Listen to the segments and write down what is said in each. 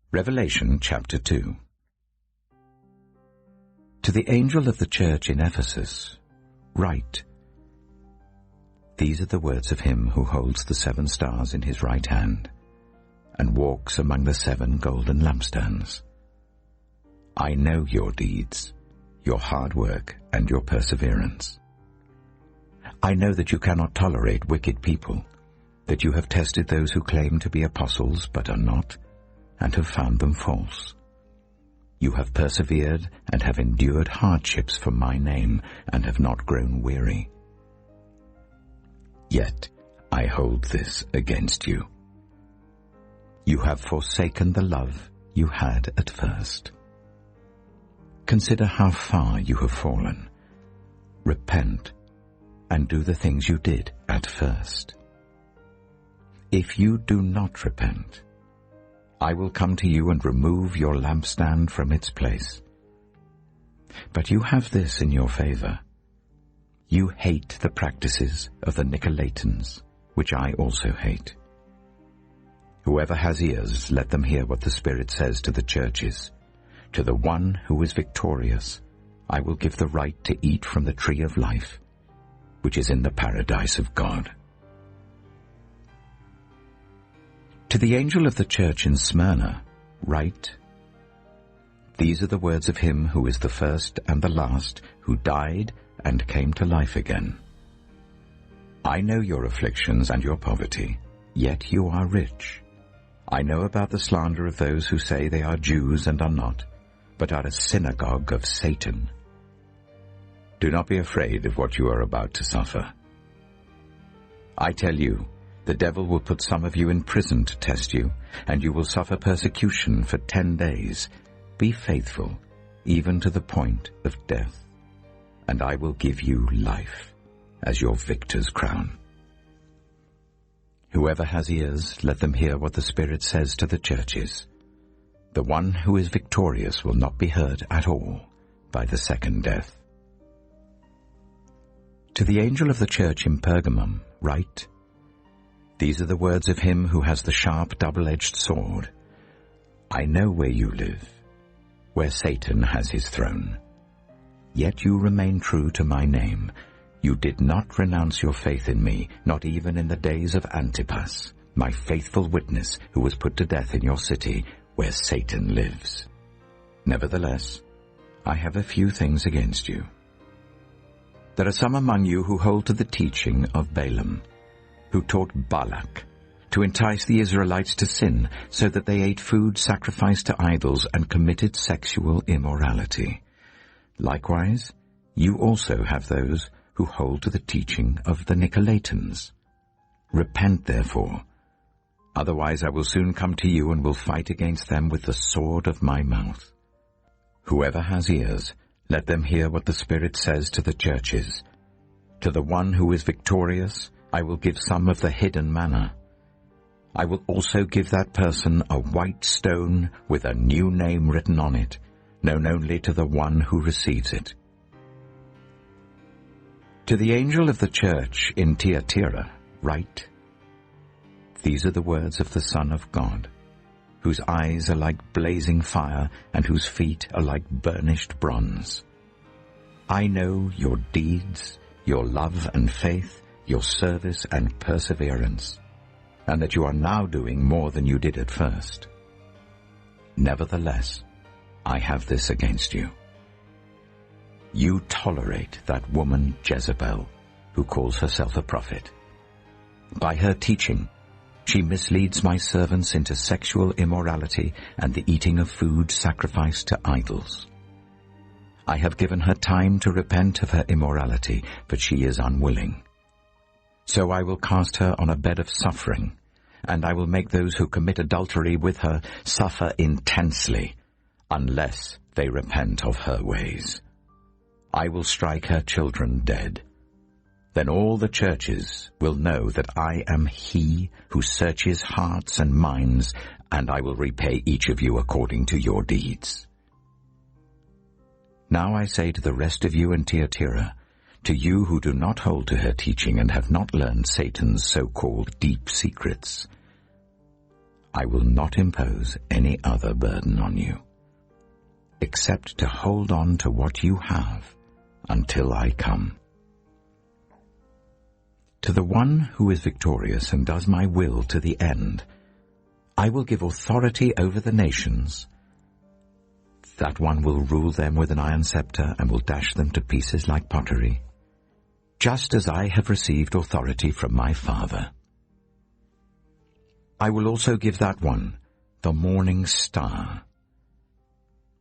Revelation chapter 2. To the angel of the church in Ephesus, write, These are the words of him who holds the 7 stars in his right hand, and walks among the 7 golden lampstands. I know your deeds, your hard work, and your perseverance. I know that you cannot tolerate wicked people, that you have tested those who claim to be apostles but are not, and have found them false. You have persevered and have endured hardships for my name, and have not grown weary. Yet I hold this against you. You have forsaken the love you had at first. Consider how far you have fallen. Repent and do the things you did at first. If you do not repent, I will come to you and remove your lampstand from its place. But you have this in your favor. You hate the practices of the Nicolaitans, which I also hate. Whoever has ears, let them hear what the Spirit says to the churches. To the one who is victorious, I will give the right to eat from the tree of life, which is in the paradise of God. To the angel of the church in Smyrna, write, These are the words of him who is the first and the last, who died and came to life again. I know your afflictions and your poverty, yet you are rich. I know about the slander of those who say they are Jews and are not, but are a synagogue of Satan. Do not be afraid of what you are about to suffer. I tell you, the devil will put some of you in prison to test you, and you will suffer persecution for 10 days. Be faithful, even to the point of death, and I will give you life as your victor's crown. Whoever has ears, let them hear what the Spirit says to the churches. The one who is victorious will not be hurt at all by the second death. To the angel of the church in Pergamum, write, These are the words of him who has the sharp double-edged sword. I know where you live, where Satan has his throne. Yet you remain true to my name. You did not renounce your faith in me, not even in the days of Antipas, my faithful witness who was put to death in your city, where Satan lives. Nevertheless, I have a few things against you. There are some among you who hold to the teaching of Balaam, who taught Balak to entice the Israelites to sin, so that they ate food sacrificed to idols and committed sexual immorality. Likewise, you also have those who hold to the teaching of the Nicolaitans. Repent, therefore, otherwise I will soon come to you and will fight against them with the sword of my mouth. Whoever has ears, let them hear what the Spirit says to the churches. To the one who is victorious, I will give some of the hidden manna. I will also give that person a white stone with a new name written on it, known only to the one who receives it. To the angel of the church in Thyatira, write, These are the words of the Son of God, whose eyes are like blazing fire and whose feet are like burnished bronze. I know your deeds, your love and faith, your service and perseverance, and that you are now doing more than you did at first. Nevertheless, I have this against you. You tolerate that woman Jezebel, who calls herself a prophet. By her teaching, she misleads my servants into sexual immorality and the eating of food sacrificed to idols. I have given her time to repent of her immorality, but she is unwilling. So I will cast her on a bed of suffering, and I will make those who commit adultery with her suffer intensely, unless they repent of her ways. I will strike her children dead. Then all the churches will know that I am he who searches hearts and minds, and I will repay each of you according to your deeds. Now I say to the rest of you in Thyatira, to you who do not hold to her teaching and have not learned Satan's so-called deep secrets, I will not impose any other burden on you, except to hold on to what you have until I come. To the one who is victorious and does my will to the end, I will give authority over the nations. That one will rule them with an iron scepter and will dash them to pieces like pottery, just as I have received authority from my Father. I will also give that one the morning star.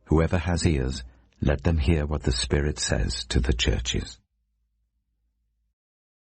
Whoever has ears, let them hear what the Spirit says to the churches.